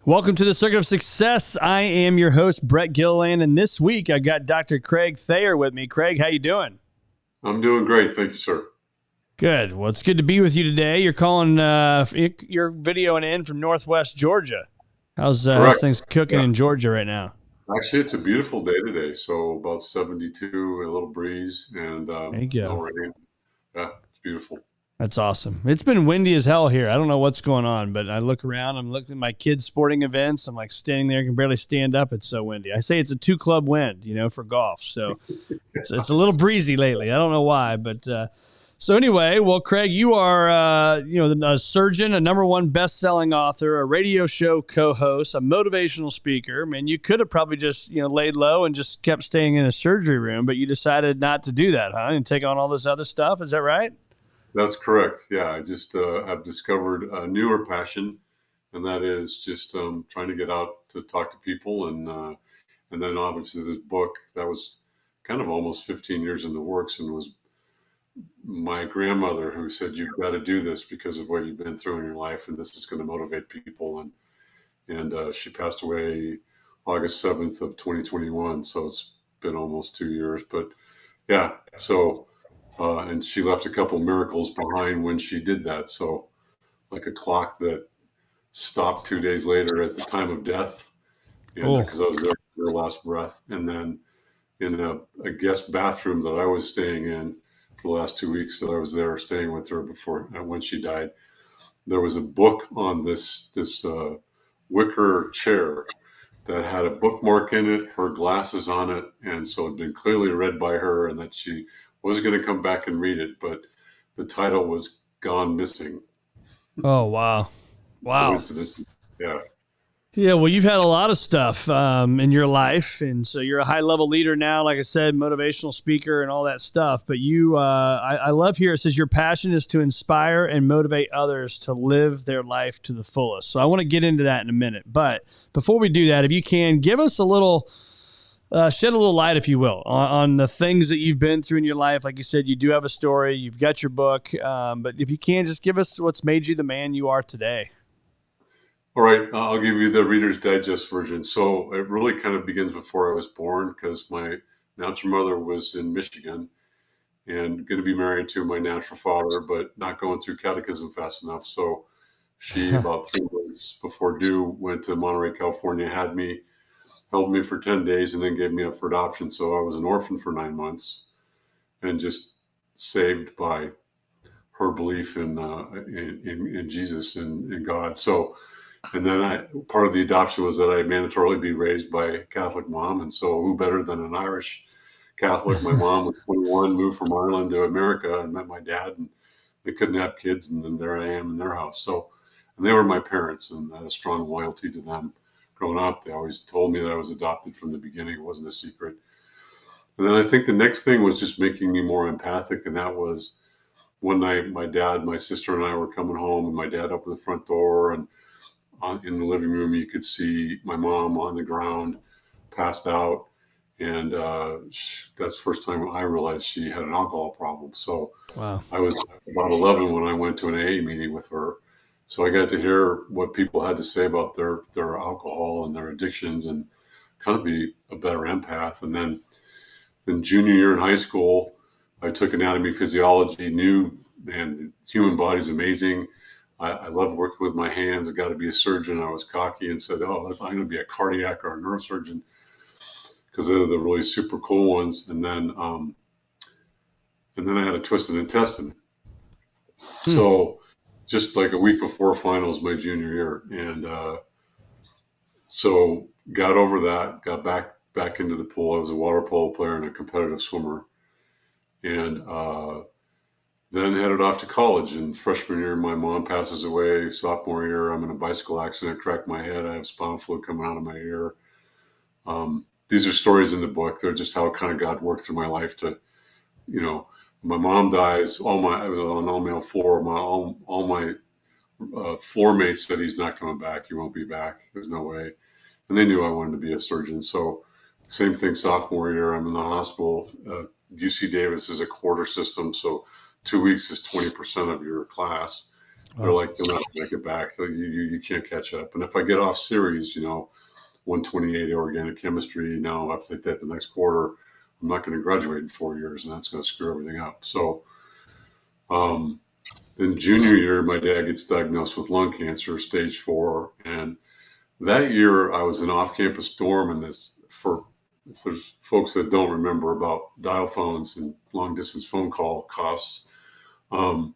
Welcome to the Circuit of Success. I am your host, Brett Gilland, and this week I got Dr. Craig Thayer with me. Craig, how you doing? I'm doing great. Thank you, sir. Good. Well, it's good to be with you today. You're calling your videoing in from Northwest Georgia. How's things cooking in Georgia right now? Actually, it's a beautiful day today. So about 72, a little breeze, and There you no go. rain. Yeah, it's beautiful. That's awesome. It's been windy as hell here. I don't know what's going on, but I look around. I'm looking at my kids' sporting events. I'm like standing there, can barely stand up. It's so windy. I say it's a 2-club wind, for golf. So it's a little breezy lately. I don't know why, but so anyway, well, Craig, you are a surgeon, a #1 best-selling author, a radio show co-host, a motivational speaker. Man, you could have probably just laid low and just kept staying in a surgery room, but you decided not to do that, huh? And take on all this other stuff. Is that right? That's correct. Yeah, I just I've discovered a newer passion, and that is just trying to get out to talk to people, and then obviously this book that was kind of almost 15 years in the works, and was my grandmother who said, "You've got to do this because of what you've been through in your life, and this is going to motivate people." And she passed away August 7th of 2021, so it's been almost 2 years. But yeah, so and she left a couple miracles behind when she did that. So like a clock that stopped 2 days later at the time of death, and Oh, because I was there for her last breath, and then in a guest bathroom that I was staying in for the last 2 weeks that I was there staying with her before when she died. There was a book on this wicker chair that had a bookmark in it, her glasses on it, and so it had been clearly read by her, and that she was going to come back and read it, but the title was Gone Missing. oh, wow. Wow. Coincidence. Yeah. Yeah, well, you've had a lot of stuff in your life, and so you're a high-level leader now, like I said, motivational speaker and all that stuff. But I love here, it says your passion is to inspire and motivate others to live their life to the fullest. So I want to get into that in a minute. But before we do that, if you can, give us a little, shed a little light, if you will, on the things that you've been through in your life. Like you said, you do have a story, you've got your book, but if you can, just give us what's made you the man you are today. All right, I'll give you the Reader's Digest version. So it really kind of begins before I was born, because my natural mother was in Michigan and going to be married to my natural father, but not going through catechism fast enough. So she, about 3 months before due, went to Monterey, California, held me for 10 days, and then gave me up for adoption. So I was an orphan for 9 months, and just saved by her belief in Jesus and in God. So, and then part of the adoption was that I mandatorily be raised by a Catholic mom. And so who better than an Irish Catholic? My mom was 21, moved from Ireland to America, and met my dad, and they couldn't have kids. And then there I am in their house. So, and they were my parents, and I had a strong loyalty to them growing up. They always told me that I was adopted from the beginning. It wasn't a secret. And then I think the next thing was just making me more empathic. And that was one night, my dad, my sister, and I were coming home, and my dad opened the front door, and in the living room, you could see my mom on the ground, passed out. And that's the first time I realized she had an alcohol problem. So Wow. I was about 11 when I went to an AA meeting with her. So I got to hear what people had to say about their alcohol and their addictions, and kind of be a better empath. And then junior year in high school, I took anatomy, physiology, knew, man, the human body's amazing. I love working with my hands. I got to be a surgeon. I was cocky and said, "Oh, I'm going to be a cardiac or a neurosurgeon," because they're the really super cool ones. And then I had a twisted intestine. So just like a week before finals, my junior year, and so got over that. Got back into the pool. I was a water polo player and a competitive swimmer, and then headed off to college. And freshman year, my mom passes away. Sophomore year, I'm in a bicycle accident, cracked my head. I have spinal fluid coming out of my ear. These are stories in the book. They're just how kind of God worked through my life to, my mom dies. I was on an all-male floor. All my floor mates said, "He's not coming back. He won't be back. There's no way." And they knew I wanted to be a surgeon. So same thing sophomore year, I'm in the hospital. UC Davis is a quarter system. So 2 weeks is 20% of your class. They're Oh, like, you'll not make it back. You can't catch up. And if I get off series, 128 organic chemistry, now I have to take that the next quarter. I'm not going to graduate in 4 years, and that's going to screw everything up. So um, then junior year, my dad gets diagnosed with lung cancer, stage 4. And that year I was in off-campus dorm, and if there's folks that don't remember about dial phones and long-distance phone call costs, um,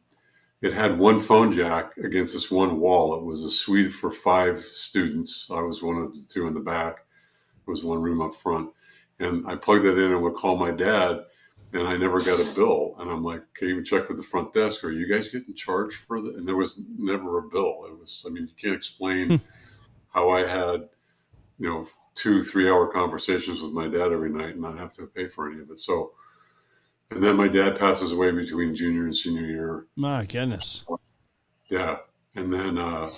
it had one phone jack against this one wall. It was a suite for 5 students. I was one of the 2 in the back. It was one room up front. And I plugged that in and would call my dad, and I never got a bill. And I'm like, okay, you check with the front desk. Are you guys getting charged for that? And there was never a bill. You can't explain how I had, 2-3 hour conversations with my dad every night and not have to pay for any of it. So, and then my dad passes away between junior and senior year. my goodness. Yeah. And then I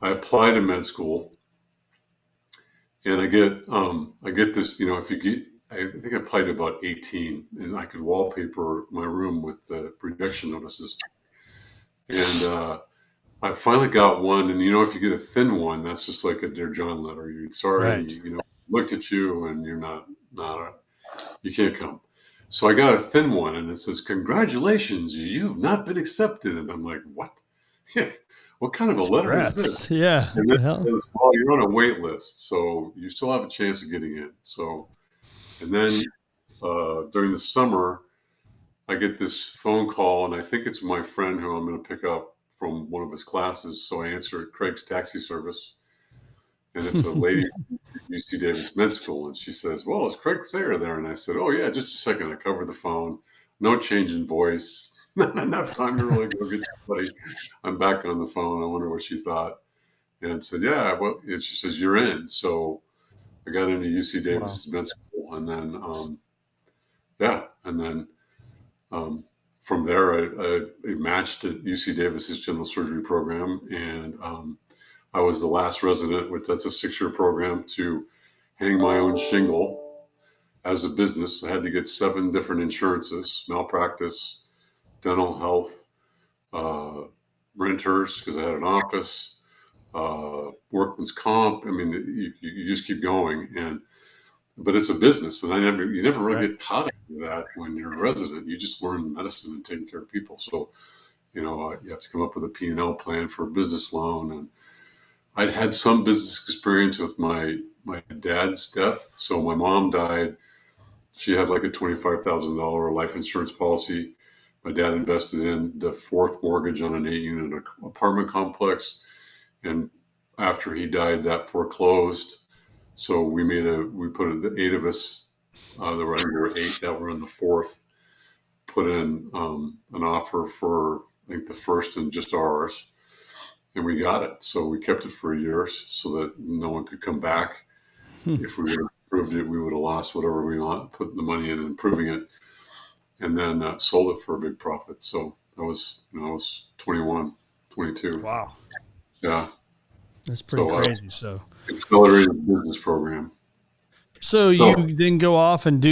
apply to med school, and I get this, if you get, I think I applied to about 18, and I could wallpaper my room with the projection notices. And I finally got one, and if you get a thin one, that's just like a Dear John letter. You're sorry, Right. looked at you, and you're you can't come. So I got a thin one, and it says, "Congratulations, you've not been accepted." And I'm like, "What? What kind of a letter is this?" Congrats. Yeah. And What then the hell? it says, "Well, you're on a wait list, so you still have a chance of getting in." So, and then during the summer, I get this phone call, and I think it's my friend who I'm going to pick up from one of his classes. So I answer Craig's taxi service, and it's a lady from UC Davis Med School, and she says, "Well, is Craig Thayer there?" And I said, "Oh yeah, just a second." I covered the phone, no change in voice, not enough time to really go get somebody. I'm back on the phone. I wonder what she thought, and said, "Yeah." Well, and she says, "You're in." So I got into UC Wow. Davis Med School, and then yeah, and then um, from there I matched at UC Davis's general surgery program, and I was the last resident, which that's a 6-year program, to hang my own shingle as a business. I had to get 7 different insurances: malpractice, dental health, uh, renters, because I had an office, workman's comp. You just keep going, but it's a business, and you never really Right. get taught that when you're a resident. You just learn medicine and taking care of people. So you have to come up with a P&L plan for a business loan, and I'd had some business experience with my dad's death. So my mom died. She had like a $25,000 life insurance policy. My dad invested in the 4th mortgage on an 8-unit apartment complex, and after he died, that foreclosed. So we put the 8 of us. There were 8 that were in the 4th. Put in an offer for, I think, the first and just ours, and we got it. So we kept it for a year so that no one could come back. If we would have improved it, we would have lost whatever we put the money in improving it, and then sold it for a big profit. So I was 21, 22. Wow. Yeah. That's pretty So crazy. So, accelerated business program. so So you then go off and do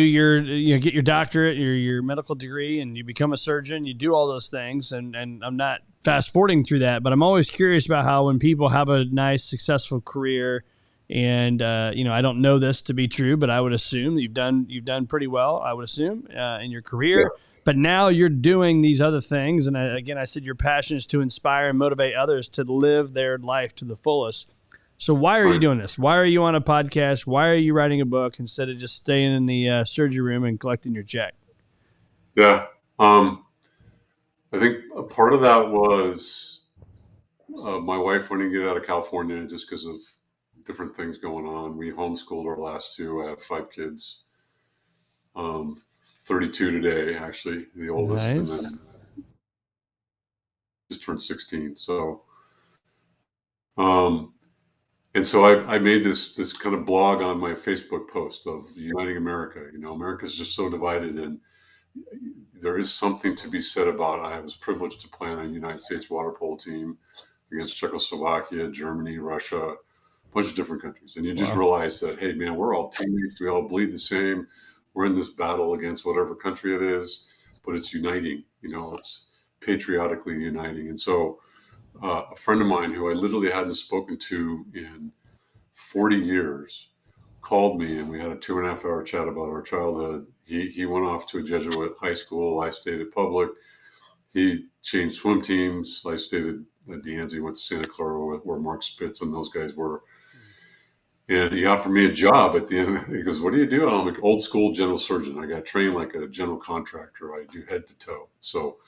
get your doctorate, your medical degree, and you become a surgeon. You do all those things, and I'm not fast forwarding through that, but I'm always curious about how when people have a nice, successful career, and I don't know this to be true, but I would assume that you've done pretty well. I would assume in your yeah, career, but now you're doing these other things, and again, I said your passion is to inspire and motivate others to live their life to the fullest. So why are you right. doing this? Why are you on a podcast? Why are you writing a book instead of just staying in the surgery room and collecting your check? Yeah. I think a part of that was my wife wanting to get out of California just because of different things going on. We homeschooled our last 2. I have 5 kids. 32 today, actually, the oldest, and Nice. then just turned 16. So, um, and so I made this kind of blog on my Facebook post of uniting America. America's just so divided, and there is something to be said about. I was privileged to play on a United States water polo team against Czechoslovakia, Germany, Russia, a bunch of different countries, and you just Wow. realize that, hey, man, we're all teammates. We all bleed the same. We're in this battle against whatever country it is. but it's uniting. It's patriotically uniting. And so a friend of mine who I literally hadn't spoken to in 40 years called me, and we had a 2.5 hour chat about our childhood. He went off to a Jesuit high school. I stayed at public. He changed swim teams. I stayed at Deanza, went to Santa Clara where Mark Spitz and those guys were. And he offered me a job at the end. He goes, "What do you do?" I'm like, "Old school general surgeon. I got trained like a general contractor. I do head to toe. So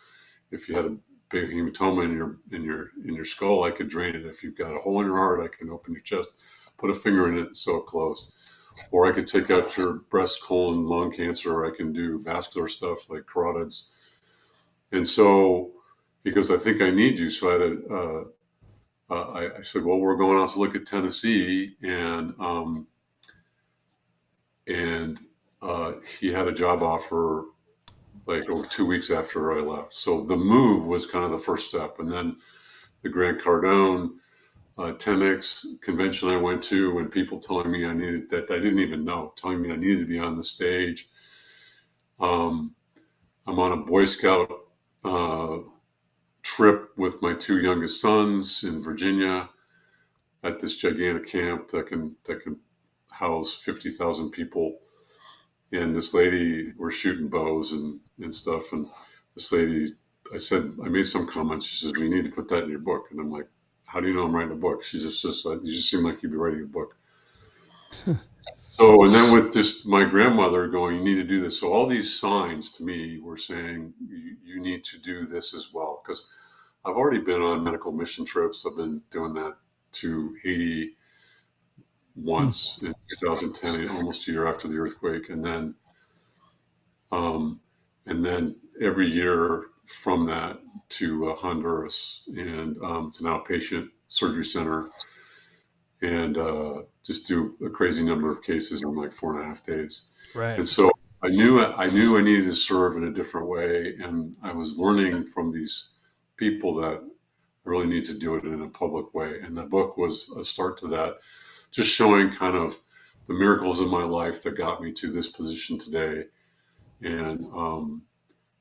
if you had a big hematoma in your skull, I could drain it. If you've got a hole in your heart, I can open your chest, put a finger in it, and sew it closed. Or I could take out your breast, colon, lung cancer. Or I can do vascular stuff like carotids." And so he goes, "I think I need you." So I said, "Well, we're going out to look at Tennessee," and he had a job offer like over 2 weeks after I left. So the move was kind of the first step, and then the Grant Cardone 10X convention I went to, and people telling me I needed that I didn't even know, telling me I needed to be on the stage. I'm on a Boy Scout trip with my two youngest sons in Virginia at this gigantic camp that can house 50,000 people. And this lady, we're shooting bows and stuff. And this lady, I made some comments. She says, "We need to put that in your book." And I'm like, "How do you know I'm writing a book?" She just like, "You just seem like you'd be writing a book." So, and then with just my grandmother going, "You need to do this." So all these signs to me were saying, you need to do this as well. Because I've already been on medical mission trips. I've been doing that to Haiti once in 2010, almost a year after the earthquake. And then every year from that to Honduras. And it's an outpatient surgery center. And just do a crazy number of cases in like 4.5 days. Right. And so I knew I needed to serve in a different way. And I was learning from these people that I really need to do it in a public way. And the book was a start to that, just showing kind of the miracles in my life that got me to this position today. And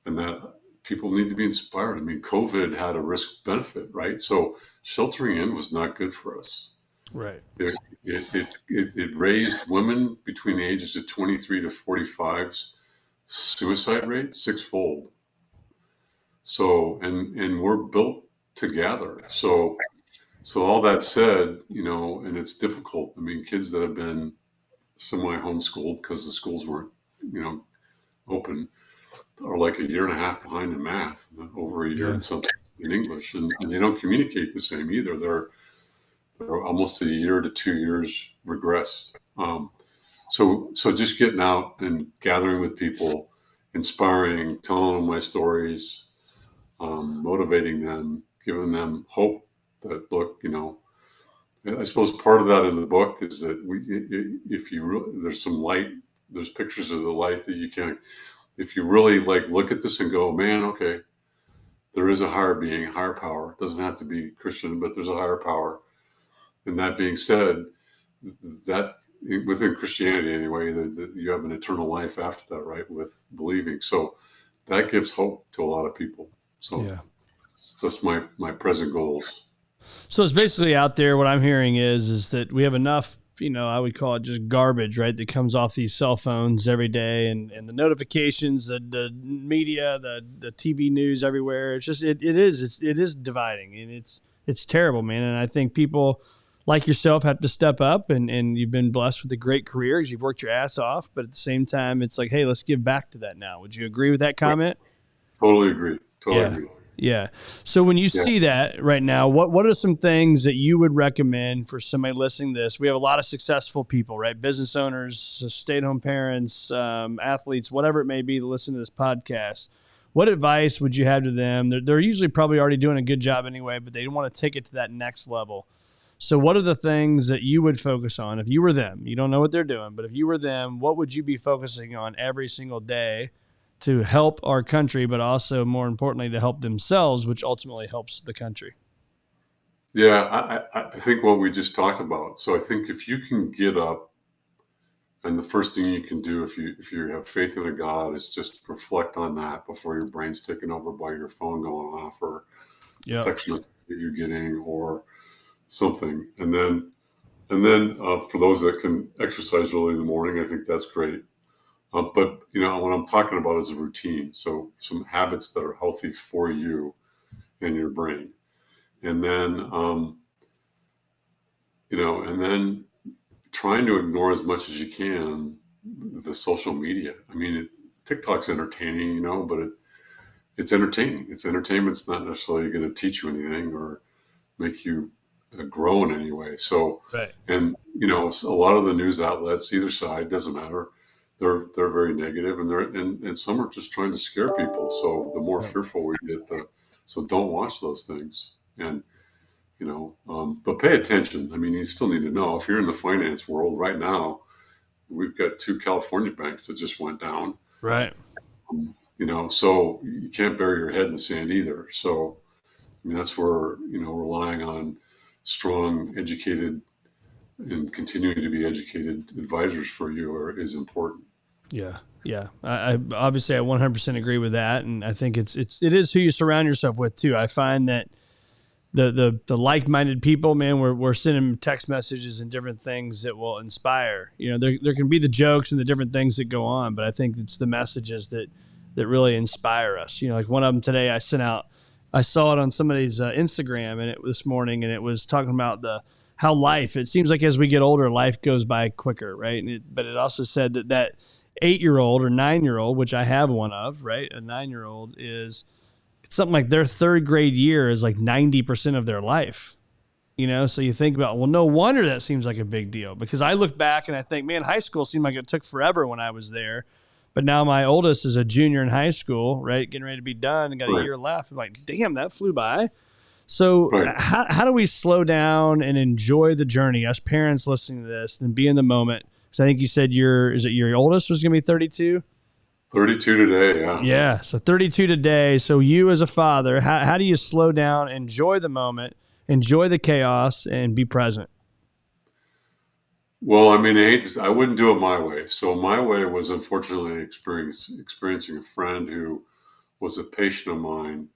that people need to be inspired. I mean, COVID had a risk benefit, right? So sheltering in was not good for us. Right. It raised women between the ages of 23 to 45's suicide rate sixfold. So, and we're built to gather. So all that said, and it's difficult. I mean, kids that have been semi-homeschooled because the schools weren't, open, are like a year and a half behind in math, over a year and something in English, and they don't communicate the same either. They're almost a year to 2 years regressed. So just getting out and gathering with people, inspiring, telling them my stories, motivating them, giving them hope that, look, I suppose part of that in the book is that there's some light, there's pictures of the light that you can, if you really like look at this and go, man, okay, there is a higher being, higher power. It doesn't have to be Christian, but there's a higher power. And that being said, that within Christianity anyway, that you have an eternal life after that, right? With believing. So that gives hope to a lot of people. So that's my present goals. So it's basically out there. What I'm hearing is that we have enough, I would call it just garbage, right? That comes off these cell phones every day, and the notifications, the media, the TV news everywhere. It's just, it is dividing, and it's terrible, man. And I think people like yourself have to step up, and you've been blessed with a great career because you've worked your ass off. But at the same time, it's like, hey, let's give back to that now. Would you agree with that comment? Totally agree. Agree. Yeah. So when you see that right now, what are some things that you would recommend for somebody listening to this? We have a lot of successful people, right? Business owners, stay-at-home parents, athletes, whatever it may be, that listen to this podcast. What advice would you have to them? They're usually probably already doing a good job anyway, but they want to take it to that next level. So what are the things that you would focus on if you were them? You don't know what they're doing, but if you were them, what would you be focusing on every single day to help our country, but also more importantly, to help themselves, which ultimately helps the country? Yeah, I think what we just talked about. So I think if you can get up And the first thing you can do if you have faith in a God is just reflect on that before your brain's taken over by your phone going off or a Yep. text message that you're getting or something. And then for those that can exercise early in the morning, I think that's great. But what I'm talking about is a routine. So some habits that are healthy for you and your brain. And then, and then trying to ignore as much as you can the social media. I mean, TikTok's entertaining, but it's entertaining. It's entertainment. It's not necessarily going to teach you anything or make you grow in any way. So, Right. and a lot of the news outlets, either side, doesn't matter. They're very negative, and some are just trying to scare people. So the more Right. fearful we get, so don't watch those things. And but pay attention. I mean, you still need to know if you're in the finance world right now. We've got 2 California banks that just went down. Right. So you can't bury your head in the sand either. So I mean, that's where relying on strong, educated, and continuing to be educated advisors for you is important. Yeah. Yeah. I obviously I 100% agree with that, and I think it is who you surround yourself with too. I find that the like-minded people, man, we're sending text messages and different things that will inspire. There can be the jokes and the different things that go on, but I think it's the messages that really inspire us. Like one of them today I sent out, I saw it on somebody's Instagram and this morning, and it was talking about how life, it seems like as we get older, life goes by quicker, right? But it also said that 8-year-old or 9-year-old, which I have one of, right? A 9-year-old is, it's something like their 3rd grade year is like 90% of their life. So you think about, well, no wonder that seems like a big deal, because I look back and I think, man, high school seemed like it took forever when I was there. But now my oldest is a junior in high school, right? Getting ready to be done and got a Right. year left. I'm like, damn, that flew by. So Right. how do we slow down and enjoy the journey, us parents listening to this, and be in the moment? Because I think you said your oldest was going to be 32? 32 today, yeah. Yeah, so 32 today. So you as a father, how do you slow down, enjoy the moment, enjoy the chaos, and be present? Well, I mean, I wouldn't do it my way. So my way was unfortunately experiencing a friend who was a patient of mine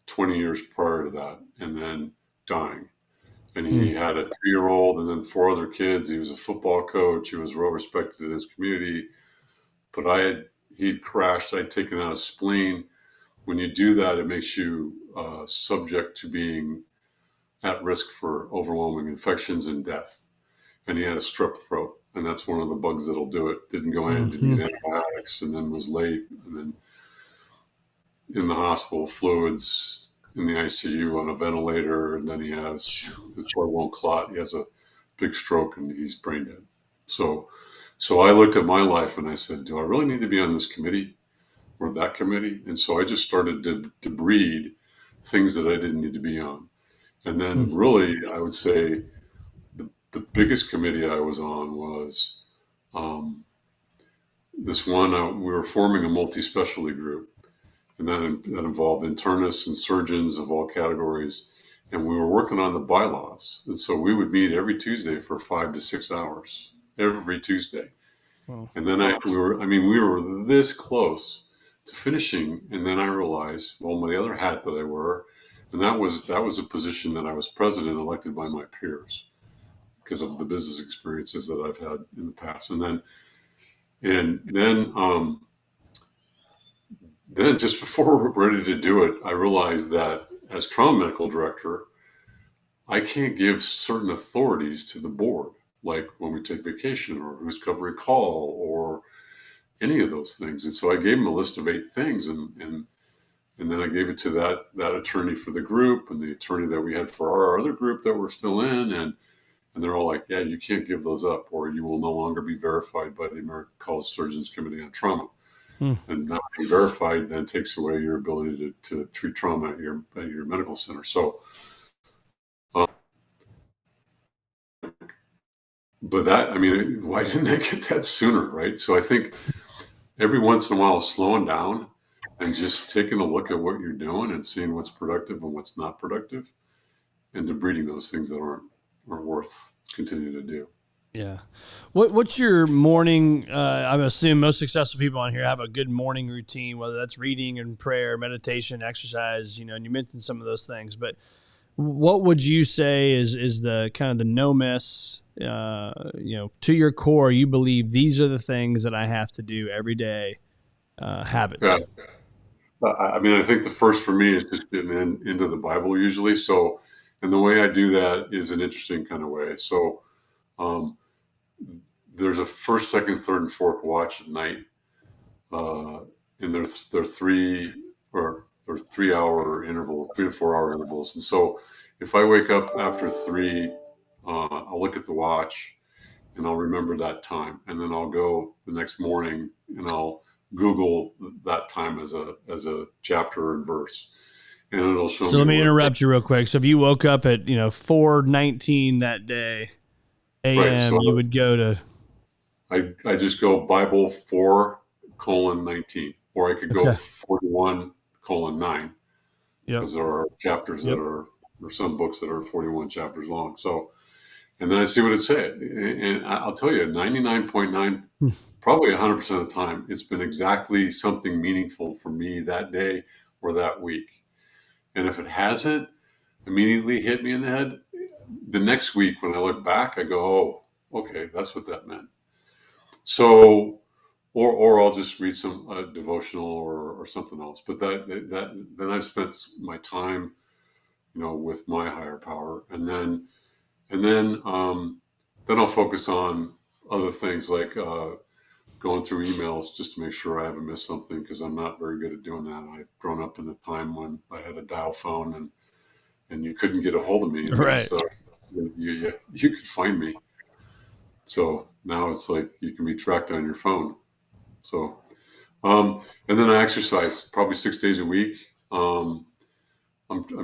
20 years prior to that, and then dying. And Hmm. he had a 2-year-old and then 4 other kids. He was a football coach. He was well respected in his community. But he'd crashed. I'd taken out a spleen. When you do that, it makes you subject to being at risk for overwhelming infections and death. And he had a strep throat, and that's one of the bugs that'll do it. Didn't go in, didn't Mm-hmm. get antibiotics, and then was late, and then in the hospital, fluids in the ICU on a ventilator, and then his blood won't clot. He has a big stroke, and he's brain dead. So, so I looked at my life and I said, do I really need to be on this committee or that committee? And so I just started to breed things that I didn't need to be on. And then really, I would say the biggest committee I was on was um, this one. We were forming a multi-specialty group, and that involved internists and surgeons of all categories. And we were working on the bylaws. And so we would meet every Tuesday for 5 to 6 hours, every Tuesday. Well, And then we were this close to finishing. And then I realized, well, my other hat that I wear, and that was a position that I was president elected by my peers because of the business experiences that I've had in the past. And then just before we're ready to do it, I realized that as trauma medical director, I can't give certain authorities to the board, like when we take vacation or who's covering call or any of those things. And so I gave them a list of 8 things, and then I gave it to that attorney for the group and the attorney that we had for our other group that we're still in, and they're all like, yeah, you can't give those up, or you will no longer be verified by the American College of Surgeons Committee on Trauma. And not being verified then takes away your ability to treat trauma at your medical center. So, um, but that, I mean, why didn't I get that sooner, right? So I think every once in a while, slowing down and just taking a look at what you're doing and seeing what's productive and what's not productive, and debreeding those things that aren't worth continuing to do. Yeah. What's your morning? I assume most successful people on here have a good morning routine, whether that's reading and prayer, meditation, exercise. And you mentioned some of those things. But what would you say is the kind of the no miss? To your core, you believe these are the things that I have to do every day. Yeah. Habits. I mean, I think the first for me is just getting into the Bible usually. So, and the way I do that is an interesting kind of way. So, um, there's a first, second, third, and fourth watch at night, uh, and they're 3 hour intervals, 3 to 4 hour intervals. And so, if I wake up after three, I'll look at the watch and I'll remember that time, and then I'll go the next morning and I'll Google that time as a chapter and verse, and it'll show So me let me what. interrupt you real quick. So if you woke up at 4:19 that day Right. a.m., you So would go to I just go Bible 4:19, or I could go okay. 41:9, Yep. because there are chapters that Yep. are or some books that are 41 chapters long. So, and then I see what it said, and I'll tell you, 99.9, probably 100% of the time, it's been exactly something meaningful for me that day or that week. And if it hasn't immediately hit me in the head, the next week when I look back, I go, oh, okay, that's what that meant. So, or I'll just read some devotional or something else. But that then I've spent my time, with my higher power, and then I'll focus on other things like going through emails just to make sure I haven't missed something, because I'm not very good at doing that. I've grown up in a time when I had a dial phone, and you couldn't get a hold of me Right. unless you could find me. So now it's like you can be tracked on your phone. So, and then I exercise probably 6 days a week. I'm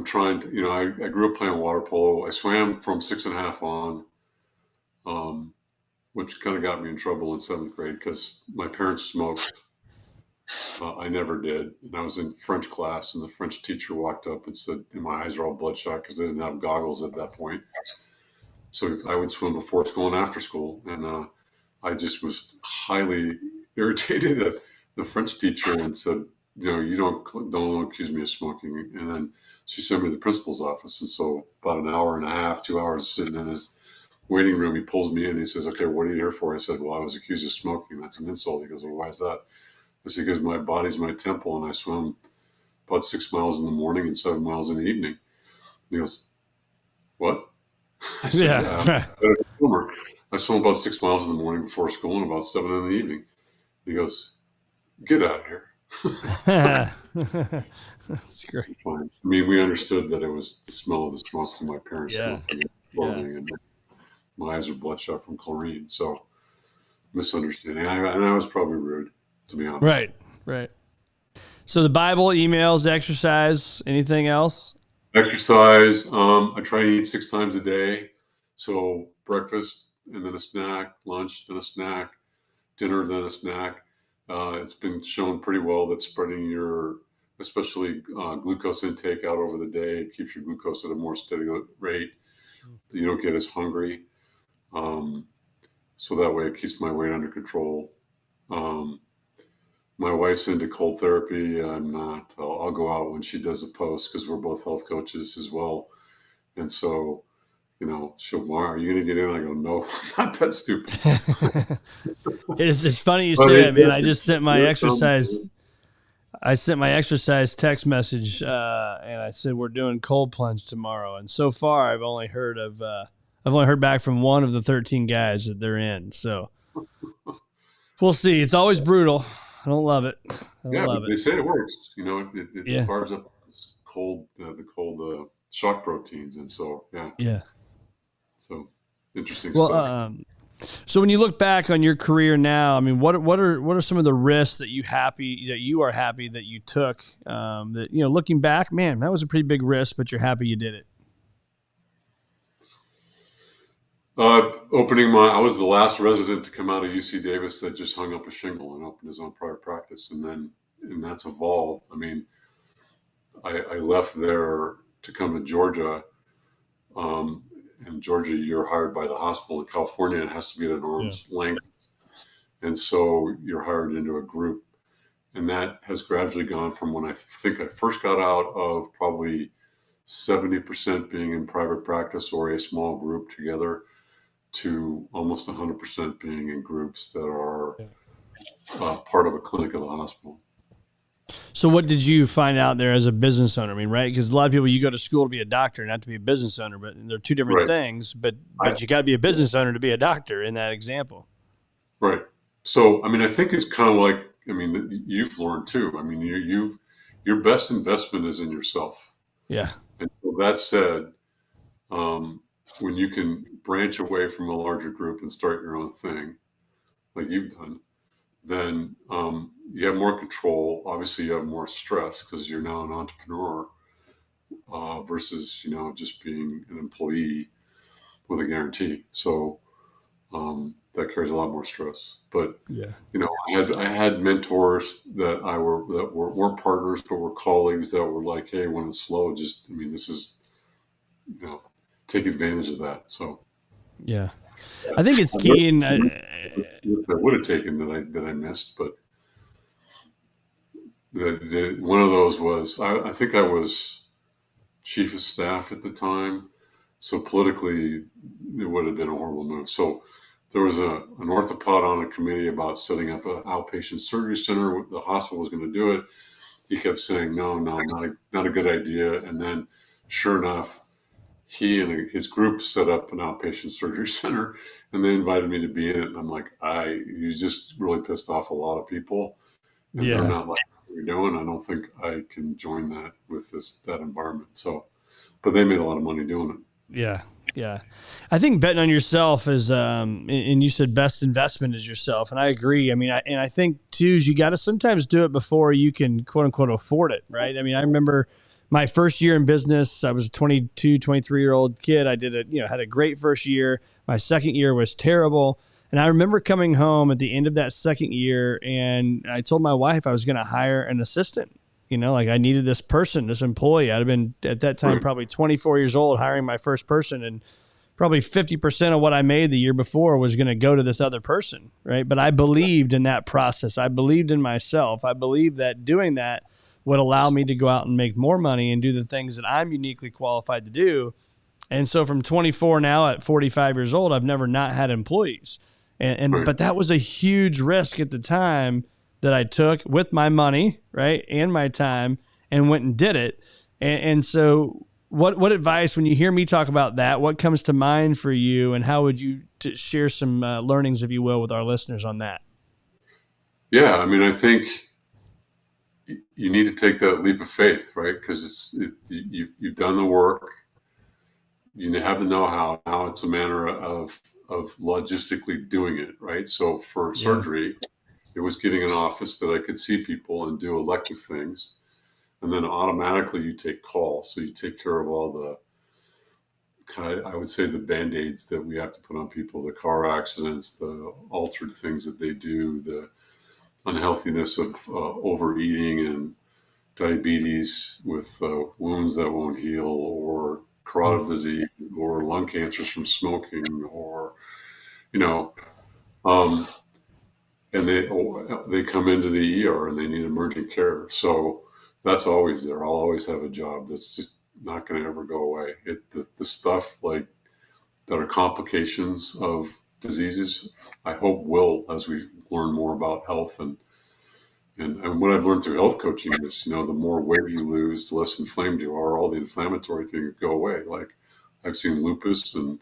trying to, I grew up playing water polo. I swam from 6.5 on, um, which kind of got me in trouble in seventh grade because my parents smoked. I never did. And I was in French class, and the French teacher walked up and said, and my eyes are all bloodshot because they didn't have goggles at that point. So I would swim before school and after school. And I just was highly irritated at the French teacher and said, you don't accuse me of smoking. And then she sent me to the principal's office. And so about an hour and a half, 2 hours sitting in his waiting room, he pulls me in. He says, okay, what are you here for? I said, well, I was accused of smoking. That's an insult. He goes, well, why is that? I said, because my body's my temple, and I swim about 6 miles in the morning and 7 miles in the evening. He goes, what? I said, Yeah. yeah, I'm a better swimmer. I swim about 6 miles in the morning before school and about 7 in the evening. He goes, get out of here. That's great. Fine. I mean, we understood that it was the smell of the smoke from my parents' Yeah. smoking Yeah. clothing, and my eyes are bloodshot from chlorine. So, misunderstanding. And I was probably rude, to be honest. Right. Right. So the Bible, emails, exercise, anything else? Exercise. I try to eat 6 times a day. So, breakfast and then a snack, lunch, then a snack, dinner, then a snack. It's been shown pretty well that spreading your, especially glucose intake out over the day, keeps your glucose at a more steady rate. You don't get as hungry. Um, so that way it keeps my weight under control. Um, my wife's into cold therapy. I'm not. I'll go out when she does a post because we're both health coaches as well. And so, she'll, why are you going to get in? I go, no, not that stupid. It's funny you But say it, that, man. I it, just sent my there's some, exercise. I sent my exercise text message, and I said we're doing cold plunge tomorrow. And so far, I've only heard back from one of the 13 guys that they're in. So we'll see. It's always brutal. I don't love it. I don't yeah, but love it. they say it works. It Yeah. fires up the cold shock proteins. And so, yeah, Yeah. so interesting Well, stuff. so when you look back on your career now, I mean, what are some of the risks that you are happy that you took? That looking back, man, that was a pretty big risk, but you're happy you did it. I was the last resident to come out of UC Davis that just hung up a shingle and opened his own private practice, and that's evolved. I mean, I left there to come to Georgia, um, in Georgia, you're hired by the hospital. In California, it has to be at an arm's length. And so you're hired into a group. And that has gradually gone from when I think I first got out of probably 70% being in private practice or a small group together to almost 100% being in groups that are part of a clinic at the hospital. So what did you find out there as a business owner? I mean, right? Because a lot of people, you go to school to be a doctor, not to be a business owner, but they're two different things. But you got to be a business owner to be a doctor in that example. Right. So, I mean, I think it's kind of like, I mean, you've learned too. I mean, your best investment is in yourself. Yeah. And so that said, when you can branch away from a larger group and start your own thing, like you've done, then you have more control. Obviously, you have more stress because you're now an entrepreneur versus, just being an employee with a guarantee. So that carries a lot more stress. But I had mentors that weren't partners, but were colleagues that were like, hey, when it's slow, this is, take advantage of that. So yeah, I think it's key. And I would have taken that I missed, but the one of those was I think I was chief of staff at the time, so politically it would have been a horrible move. So there was an orthopod on a committee about setting up an outpatient surgery center. The hospital was going to do it. He kept saying no, not a good idea. And then, sure enough, he and his group set up an outpatient surgery center, and they invited me to be in it. And I'm like, you just really pissed off a lot of people, and they're not like what you're doing. I don't think I can join that with that environment. So, but they made a lot of money doing it. Yeah. Yeah. I think betting on yourself is, and you said best investment is yourself. And I agree. I mean, I think too, is you got to sometimes do it before you can quote unquote afford it. Right. I mean, I remember my first year in business, I was a 22, 23-year-old kid. I had a great first year. My second year was terrible. And I remember coming home at the end of that second year, and I told my wife I was going to hire an assistant. Like I needed this person, this employee. I'd have been at that time probably 24 years old, hiring my first person, and probably 50% of what I made the year before was going to go to this other person, right? But I believed in that process. I believed in myself. I believed that doing that would allow me to go out and make more money and do the things that I'm uniquely qualified to do. And so from 24 now at 45 years old, I've never not had employees. But that was a huge risk at the time that I took with my money, right, and my time, and went and did it. And so what advice, when you hear me talk about that, what comes to mind for you, and how would you share some learnings, if you will, with our listeners on that? Yeah, I mean, I think you need to take that leap of faith, right? Because you've done the work, you have the know-how. Now it's a matter of logistically doing it, right? So for surgery, it was getting an office that I could see people and do elective things. And then automatically you take calls. So you take care of all the I would say the Band-Aids that we have to put on people, the car accidents, the altered things that they do, the unhealthiness of overeating and diabetes with wounds that won't heal, or carotid disease, or lung cancers from smoking, or, and they come into the ER and they need emergent care. So that's always there. I'll always have a job that's just not going to ever go away. The stuff like that are complications of diseases, I hope will, as we learn more about health and what I've learned through health coaching is, the more weight you lose, the less inflamed you are. All the inflammatory things go away. Like I've seen lupus and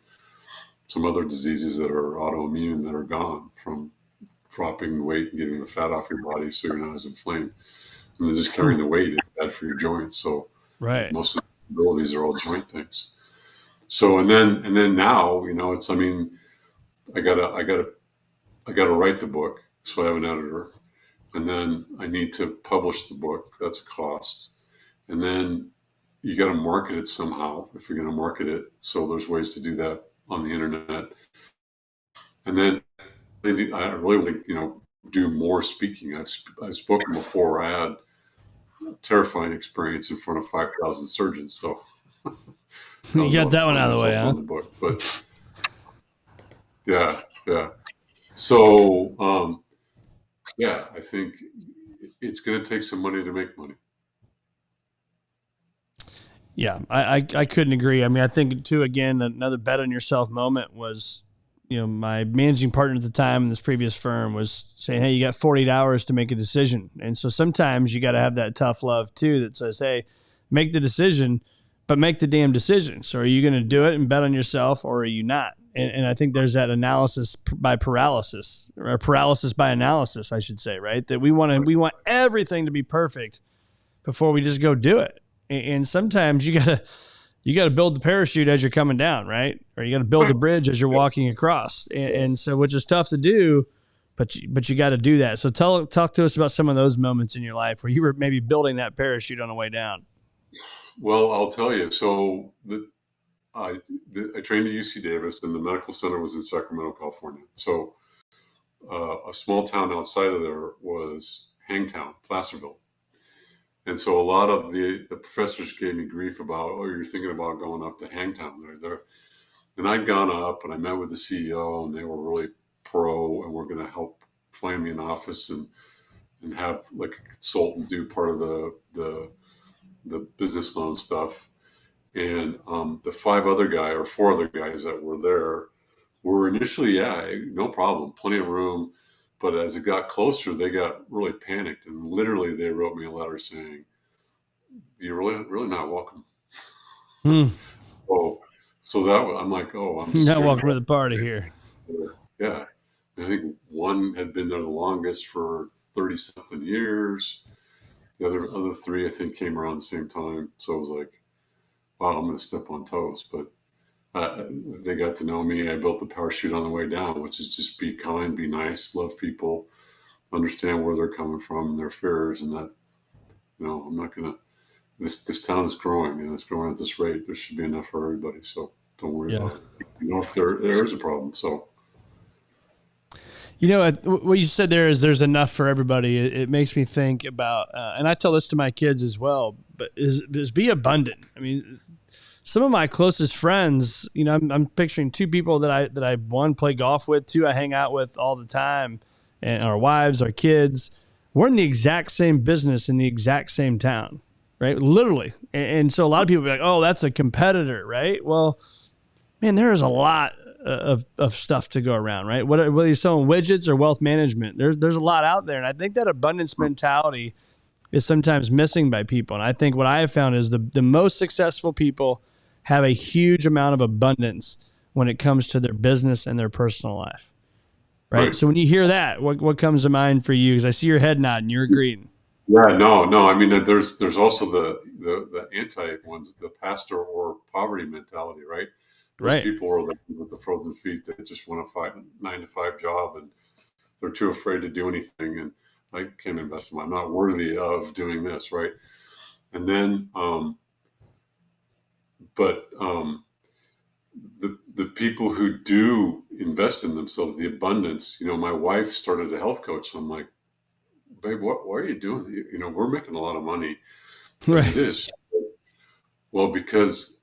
some other diseases that are autoimmune that are gone from dropping weight and getting the fat off your body so you're not as inflamed. And then just carrying the weight is bad for your joints. So most of the abilities are all joint things. So and then now, it's, I mean, I gotta write the book. So I have an editor. And then I need to publish the book. That's a cost. And then you got to market it somehow if you're going to market it. So there's ways to do that on the internet. And then I really do more speaking. I've spoken before. I had a terrifying experience in front of 5,000 surgeons. So you got that one out of the way, huh? But yeah, yeah. So yeah, I think it's going to take some money to make money. Yeah, I couldn't agree. I mean, I think too, again, another bet on yourself moment was, my managing partner at the time in this previous firm was saying, hey, you got 48 hours to make a decision. And so sometimes you got to have that tough love too that says, hey, make the decision, but make the damn decision. So are you going to do it and bet on yourself, or are you not? And I think there's that analysis by paralysis, or paralysis by analysis, I should say, right? That we want everything to be perfect before we just go do it. And sometimes you gotta build the parachute as you're coming down, right? Or you gotta build the bridge as you're walking across. And so, which is tough to do, but you got to do that. So talk to us about some of those moments in your life where you were maybe building that parachute on the way down. Well, I'll tell you. So I trained at UC Davis, and the medical center was in Sacramento, California. So a small town outside of there was Hangtown, Placerville. And so a lot of the professors gave me grief about, oh, you're thinking about going up to Hangtown. And I'd gone up and I met with the CEO, and they were really pro, and were going to help find me an office and have like a consultant do part of the business loan stuff. And the four other guys that were there were initially, yeah, no problem, plenty of room. But as it got closer, they got really panicked, and literally they wrote me a letter saying, "You're really not welcome." Oh, so I'm like, oh, I'm just not welcome to the party here. Yeah, I think one had been there the longest for 30 something years. The other three, I think, came around the same time. So I was like, wow, I'm going to step on toes. But they got to know me. I built the parachute on the way down, which is just be kind, be nice, love people, understand where they're coming from, their fears, and that, I'm not going to, this town is growing, and it's growing at this rate. There should be enough for everybody. So don't worry about it. If there is a problem. So. What you said there is there's enough for everybody. It makes me think about, and I tell this to my kids as well, but is be abundant. I mean, some of my closest friends, I'm picturing two people that I one play golf with, two I hang out with all the time, and our wives, our kids. We're in the exact same business in the exact same town, right? Literally. And so a lot of people be like, oh, that's a competitor, right? Well, man, there is a lot of stuff to go around, right? Whether you're selling widgets or wealth management, there's a lot out there. And I think that abundance mentality is sometimes missing by people. And I think what I have found is the most successful people have a huge amount of abundance when it comes to their business and their personal life. Right. So when you hear that, what comes to mind for you? Because I see your head nodding, you're agreeing. Yeah, no. I mean, there's also the anti ones, the pastor or poverty mentality, right? Those people are like with the frozen feet that just want a 9-to-5 job, and they're too afraid to do anything. And I can't invest in them. I'm not worthy of doing this, right? And then, the people who do invest in themselves, the abundance. My wife started a health coach. I'm like, babe, why are you doing? We're making a lot of money as it is. Well, because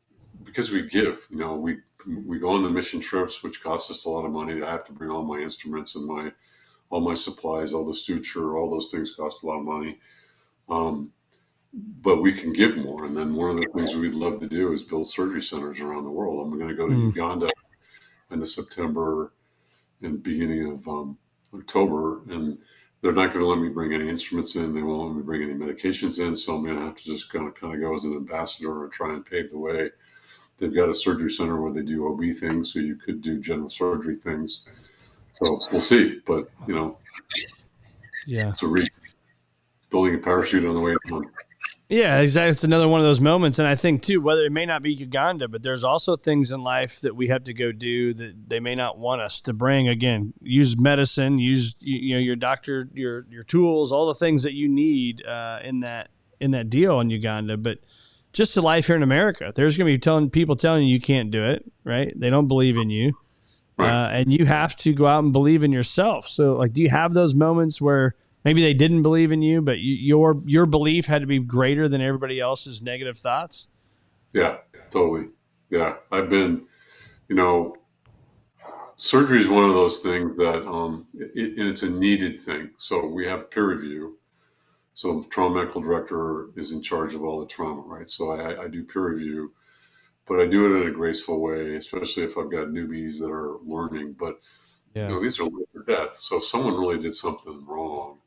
we give. We go on the mission trips, which cost us a lot of money. I have to bring all my instruments and all my supplies, all the suture, all those things cost a lot of money. But we can give more. And then one of the things we'd love to do is build surgery centers around the world. I'm going to go to Uganda end of September and beginning of October, and they're not going to let me bring any instruments in. They won't let me bring any medications in. So I'm going to have to just kind of go as an ambassador and try and pave the way. They've got a surgery center where they do OB things, so you could do general surgery things. So we'll see. But, it's building a parachute on the way down. Yeah, exactly. It's another one of those moments. And I think, too, whether it may not be Uganda, but there's also things in life that we have to go do that they may not want us to bring. Again, use medicine, use your doctor, your tools, all the things that you need in that deal in Uganda. But just to life here in America, there's going to be people telling you can't do it, right? They don't believe in you. And you have to go out and believe in yourself. So, do you have those moments where maybe they didn't believe in you, but your belief had to be greater than everybody else's negative thoughts? Yeah, totally. Yeah, I've been you know, surgery is one of those things that, and it's a needed thing. So we have peer review. So the trauma medical director is in charge of all the trauma, right? So I do peer review, but I do it in a graceful way, especially if I've got newbies that are learning. But, Yeah. these are life or death. So if someone really did something wrong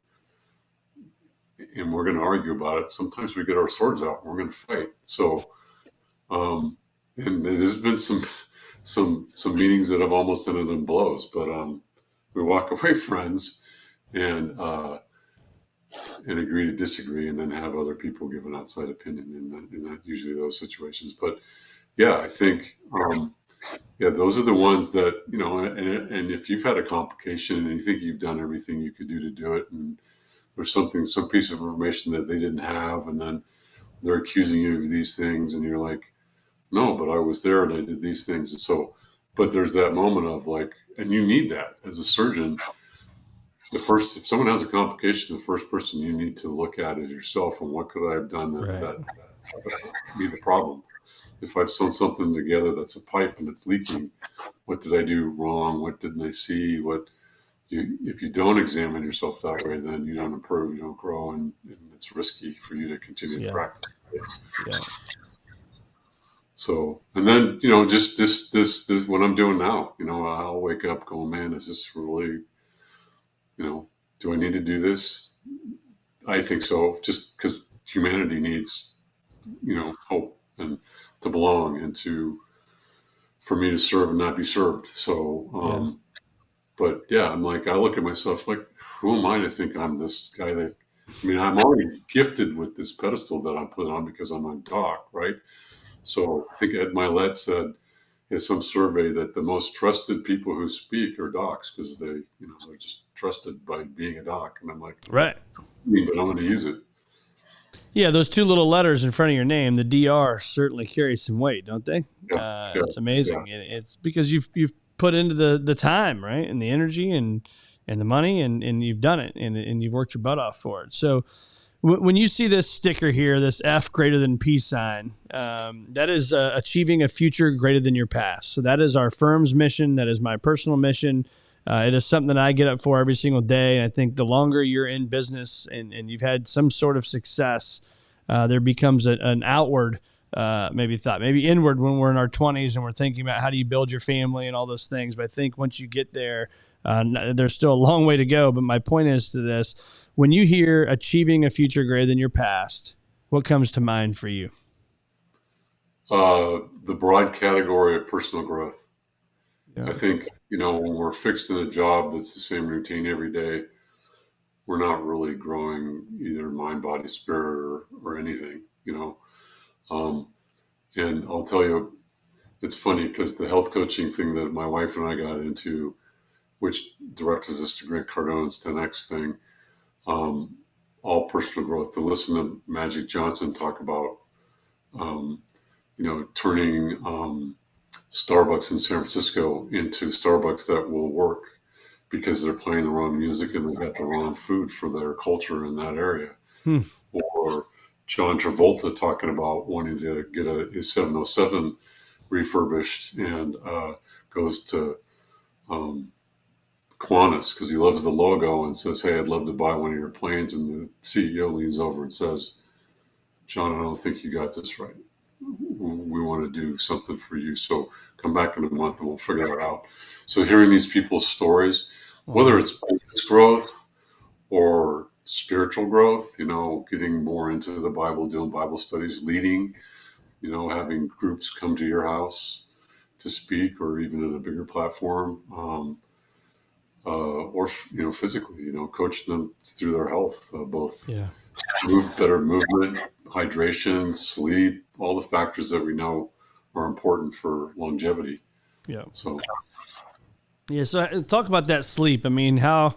and we're going to argue about it, sometimes we get our swords out and we're going to fight. So, and there's been some meetings that have almost ended in blows, but we walk away friends and agree to disagree, and then have other people give an outside opinion in that usually those situations. But yeah, I think those are the ones that and if you've had a complication and you think you've done everything you could do to do it, and there's some piece of information that they didn't have, and then they're accusing you of these things, and you're like, no, but I was there and I did these things. And so, but there's that moment of like, and you need that as a surgeon. If someone has a complication, the first person you need to look at is yourself, and what could I have done that be the problem? If I've sewn something together that's a pipe and it's leaking, what did I do wrong? What didn't I see? If you don't examine yourself that way, then you don't improve, you don't grow, and it's risky for you to continue to practice. Yeah. So, and then, just this, what I'm doing now, I'll wake up going, man, is this really, do I need to do this? I think so, just because humanity needs, hope and to belong, and for me to serve and not be served. So, but yeah, I'm like, I look at myself like, who am I to think I'm this guy I'm already gifted with this pedestal that I'm put on because I'm a doc, right? So I think Ed Milet said in some survey that the most trusted people who speak are docs, because they're just trusted by being a doc. And I'm like, right. But I'm going to use it. Yeah, those two little letters in front of your name, the DR, certainly carry some weight, don't they? It's amazing. Yeah. It's because you've put into the time, right, and the energy and the money, and you've done it, and you've worked your butt off for it. So when you see this sticker here, this F greater than P sign, that is achieving a future greater than your past. So that is our firm's mission. That is my personal mission. It is something that I get up for every single day. And I think the longer you're in business and you've had some sort of success, there becomes an outward maybe inward when we're in our 20s and we're thinking about how do you build your family and all those things. But I think once you get there, there's still a long way to go. But my point is to this: when you hear achieving a future greater than your past, what comes to mind for you? The broad category of personal growth. Yeah. I think, when we're fixed in a job that's the same routine every day, we're not really growing either mind, body, spirit, or anything, and I'll tell you, it's funny because the health coaching thing that my wife and I got into, which directs us to Grant Cardone's 10X thing, all personal growth. To listen to Magic Johnson talk about, turning Starbucks in San Francisco into Starbucks that will work because they're playing the wrong music and they've got the wrong food for their culture in that area. Or John Travolta talking about wanting to get his 707 refurbished and goes to Qantas because he loves the logo and says, hey, I'd love to buy one of your planes. And the CEO leans over and says, John, I don't think you got this right. We want to do something for you. So come back in a month and we'll figure it out. So hearing these people's stories, whether it's business growth or spiritual growth, getting more into the Bible, doing Bible studies, leading, having groups come to your house to speak, or even in a bigger platform, or physically, coaching them through their health, both better movement, hydration, sleep, all the factors that we know are important for longevity. Yeah. So talk about that sleep. I mean, how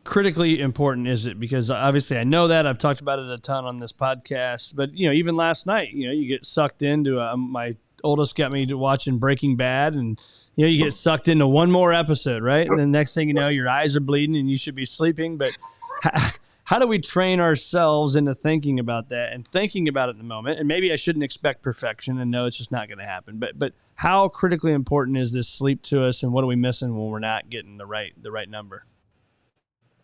critically important is it? Because obviously I know that I've talked about it a ton on this podcast, but even last night, you get sucked into my oldest got me to watching Breaking Bad, and you get sucked into one more episode, right? And then next thing you know, your eyes are bleeding and you should be sleeping. But how do we train ourselves into thinking about that and thinking about it in the moment? And maybe I shouldn't expect perfection and know it's just not going to happen. But how critically important is this sleep to us, and what are we missing when we're not getting the right number?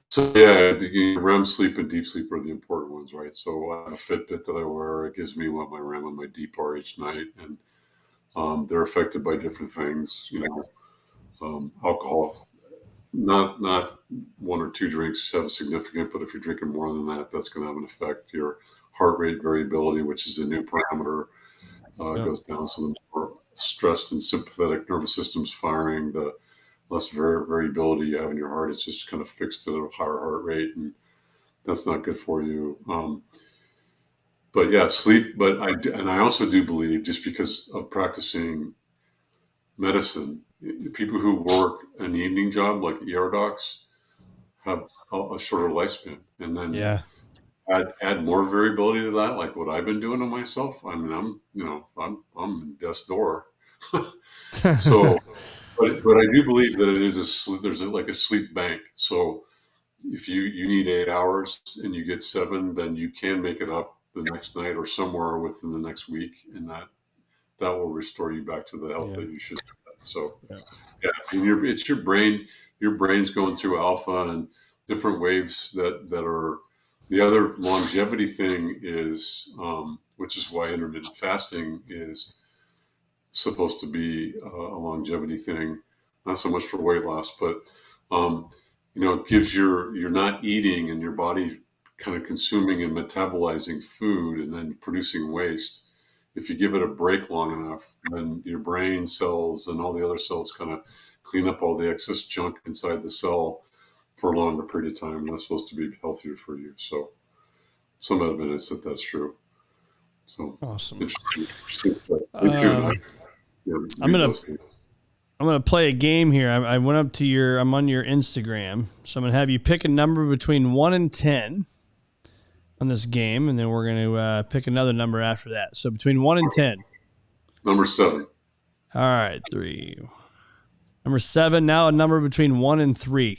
So yeah, the REM sleep and deep sleep are the important ones, right? So I have a Fitbit that I wear. It gives me what my REM and my deep are each night, and they're affected by different things. Alcohol, not one or two drinks have a significant, but if you're drinking more than that, that's going to have an effect. Your heart rate variability, which is a new parameter, goes down. So the more stressed and sympathetic nervous system's firing, the less variability you have in your heart. It's just kind of fixed at a higher heart rate, and that's not good for you. But yeah, sleep. But I also do believe, just because of practicing medicine, people who work an evening job like ER docs have a shorter lifespan, and then Yeah. add more variability to that, like what I've been doing to myself. I mean, I'm in death's door. So, but I do believe that it is there's like a sleep bank. So if you need 8 hours and you get 7, then you can make it up the next night or somewhere within the next week, and that will restore you back to the health that you should have. So yeah, and it's your brain. Your brain's going through alpha and different waves that are. The other longevity thing is, which is why intermittent fasting is supposed to be a longevity thing, not so much for weight loss, but it gives you're not eating and your body kind of consuming and metabolizing food and then producing waste. If you give it a break long enough, then your brain cells and all the other cells kind of clean up all the excess junk inside the cell for a longer period of time. And that's supposed to be healthier for you. So some evidence that that's true. So Awesome. interesting. Me too. I'm gonna play a game here. I went up to I'm on your Instagram, so I'm gonna have you pick a number between 1 and 10 on this game, and then we're gonna pick another number after that. So between 1 and 10. Number 7. All right, 3. Number 7. Now a number between 1 and 3.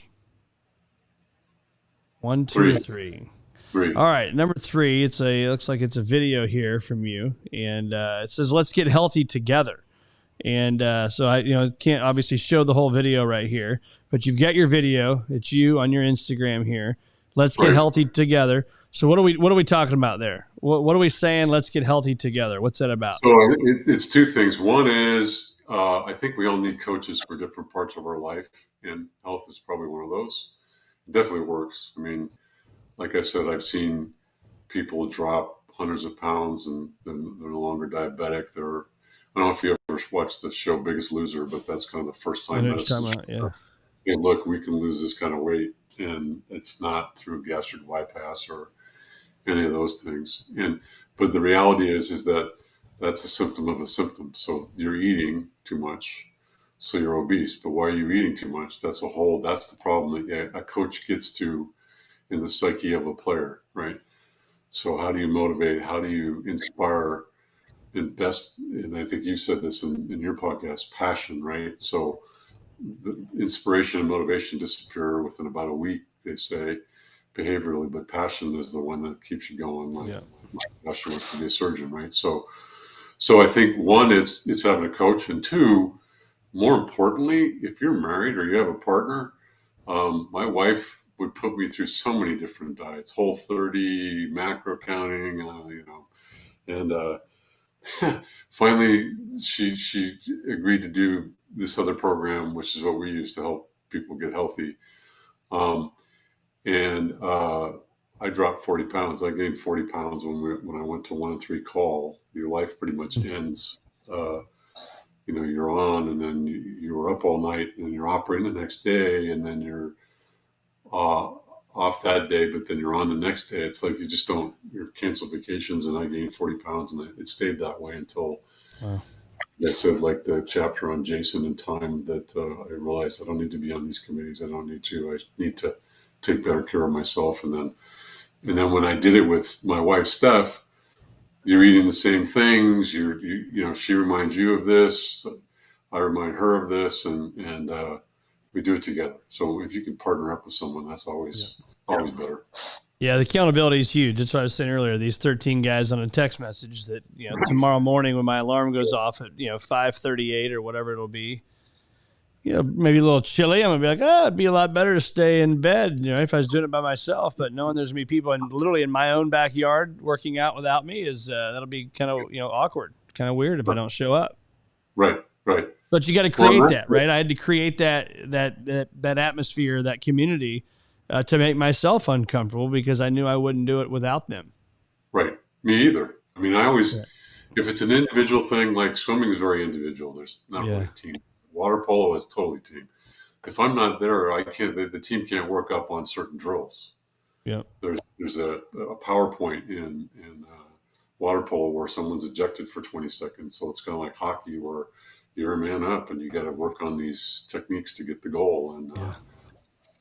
1, 2, 3. 3. All right, number 3. It looks like it's a video here from you, and it says, "Let's get healthy together." And so I can't obviously show the whole video right here, but you've got your video. It's you on your Instagram here. Let's get healthy together. So what are we talking about there? What are we saying? Let's get healthy together. What's that about? So it's two things. One is I think we all need coaches for different parts of our life, and health is probably one of those. It definitely works. I mean, like I said, I've seen people drop hundreds of pounds and they're no longer diabetic. I don't know if you ever watched the show Biggest Loser, but that's kind of the first time medicine. Hey, look, we can lose this kind of weight, and it's not through gastric bypass or any of those things. But the reality is that that's a symptom of a symptom. So you're eating too much, so you're obese. But why are you eating too much? That's the problem that a coach gets to in the psyche of a player, right? So how do you motivate? How do you inspire? And I think you said this in your podcast, passion, right? So the inspiration and motivation disappear within about a week, they say, behaviorally, but passion is the one that keeps you going. My passion was to be a surgeon, right? So I think, one, it's having a coach, and two, more importantly, if you're married or you have a partner, my wife would put me through so many different diets, Whole30, macro counting, and finally she agreed to do this other program, which is what we use to help people get healthy. I dropped 40 pounds. I gained 40 pounds when I went to 1 and 3 call. Your life pretty much ends. You're on, and then you're up all night, and you're operating the next day, and then you're off that day, but then you're on the next day. It's like you cancel vacations, and I gained 40 pounds, and it stayed that way until I said, like the chapter on Jason and time, that I realized I don't need to be on these committees. I need to take better care of myself. And then when I did it with my wife, Steph, you're eating the same things. She reminds you of this. I remind her of this, and we do it together. So if you can partner up with someone, that's always better. Yeah, the accountability is huge. That's what I was saying earlier. These 13 guys on a text message that, tomorrow morning when my alarm goes off at, 5:38 or whatever it'll be, maybe a little chilly. I'm going to be like, it'd be a lot better to stay in bed, if I was doing it by myself. But knowing there's going to be people literally in my own backyard working out without me that'll be kind of, awkward, kind of weird if I don't show up. Right. But you got to create that, right? I had to create that atmosphere, that community, to make myself uncomfortable because I knew I wouldn't do it without them. Right. Me either. I mean, I always, if it's an individual thing, like swimming is very individual. There's not really a team. Water polo is totally team. If I'm not there, I can't. The team can't work up on certain drills. Yeah. There's a PowerPoint in water polo where someone's ejected for 20 seconds. So it's kind of like hockey where you're a man up and you got to work on these techniques to get the goal. And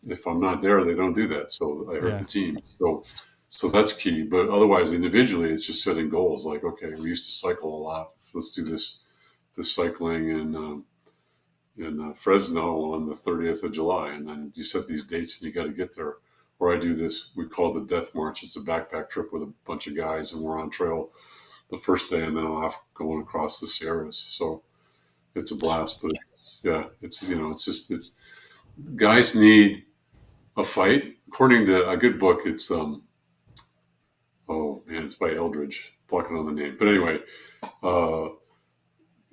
if I'm not there, they don't do that. So I hurt the team. So that's key. But otherwise, individually, it's just setting goals. Like, okay, we used to cycle a lot. So let's do this cycling in Fresno on the 30th of July. And then you set these dates and you got to get there. Or I do this, we call it the Death March. It's a backpack trip with a bunch of guys and we're on trail the first day and then off going across the Sierras. So it's a blast, but it's guys need a fight. According to a good book, it's, it's by Eldridge, blocking on the name. But anyway,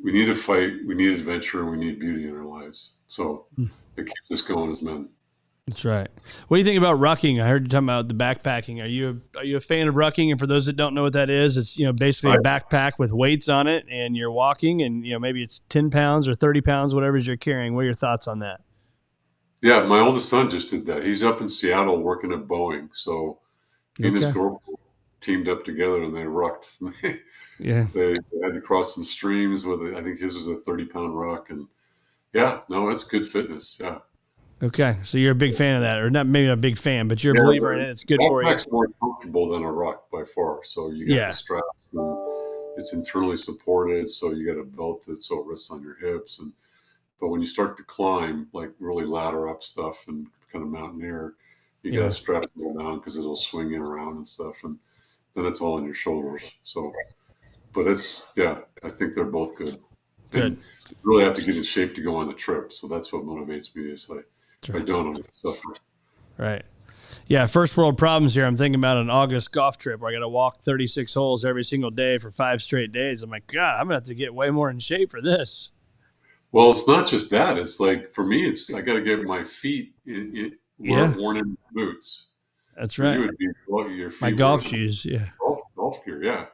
we need a fight, we need adventure, and we need beauty in our lives. So it keeps us going as men. That's right. What do you think about rucking? I heard you talking about the backpacking. Are you a fan of rucking? And for those that don't know what that is, it's basically a backpack with weights on it, and you're walking, and maybe it's 10 pounds or 30 pounds, whatever you're carrying. What are your thoughts on that? Yeah, my oldest son just did that. He's up in Seattle working at Boeing, so he and his girlfriend teamed up together and they rucked. They had to cross some streams with I think his was a 30-pound ruck, and it's good fitness. Yeah. Okay, so you're a big fan of that, or not? Maybe not a big fan, but you're a believer in it. It's good for you. Backpack's more comfortable than a ruck by far. So you got the strap, and it's internally supported. So you got a belt so it rests on your hips. But when you start to climb, like really ladder up stuff and kind of mountaineer, you got to strap it down because it'll swing in around and stuff, and then it's all on your shoulders. So, but I think they're both good. Good. And you really have to get in shape to go on the trip. So that's what motivates me. It's like, if I don't, I'm going to suffer. Right. Yeah, first world problems here. I'm thinking about an August golf trip where I got to walk 36 holes every single day for 5 straight days. I'm like, God, I'm going to have to get way more in shape for this. Well, it's not just that. It's like, for me, I got to get my feet worn in boots. That's right. You would be your feet my golf shoes, golf gear, yeah.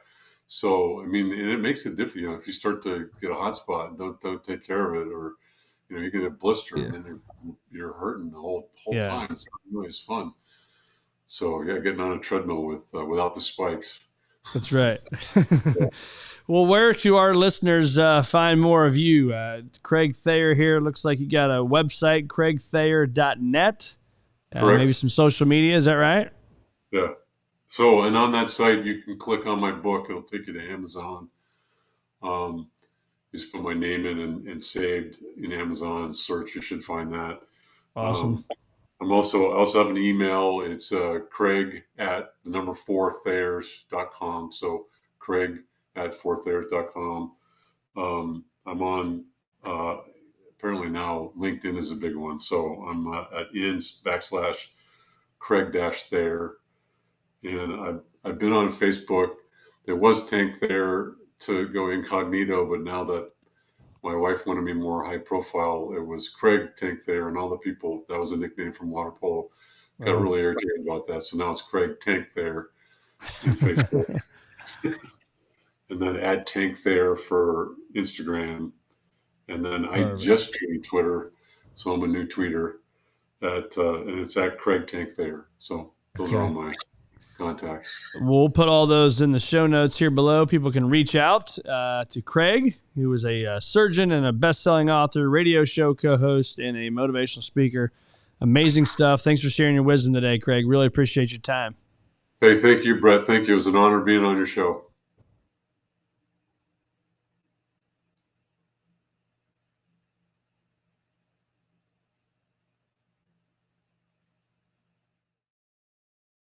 So, I mean, and it makes it different. If you start to get a hot spot and don't take care of it, or you get a blister and then you're hurting the whole time. It's not really as fun. So getting on a treadmill without the spikes. That's right. Well, where can our listeners find more of you? Craig Thayer here. Looks like you got a website, craigthayer.net. Maybe some social media. Is that right? Yeah. So, and on that site, you can click on my book. It'll take you to Amazon. Just put my name in and saved in Amazon search. You should find that. Awesome. I also have an email. It's Craig@4thayers.com. So Craig@4thayers.com. I'm on, apparently now LinkedIn is a big one. So I'm at /Craig-Thayer. And I've been on Facebook. There was Tank Thayer to go incognito, but now that my wife wanted me more high profile, it was Craig Tank Thayer, and all the people, that was a nickname from water polo, got really irritated about that. So now it's Craig Tank Thayer on Facebook. And then add Tank Thayer for Instagram. And then I just joined Twitter, so I'm a new tweeter and it's at Craig Tank Thayer. So those are all my contacts. We'll put all those in the show notes here below. People can reach out to Craig, who is a surgeon and a best-selling author, radio show co-host, and a motivational speaker. Amazing stuff. Thanks for sharing your wisdom today, Craig. Really appreciate your time. Hey, thank you, Brett. Thank you. It was an honor being on your show.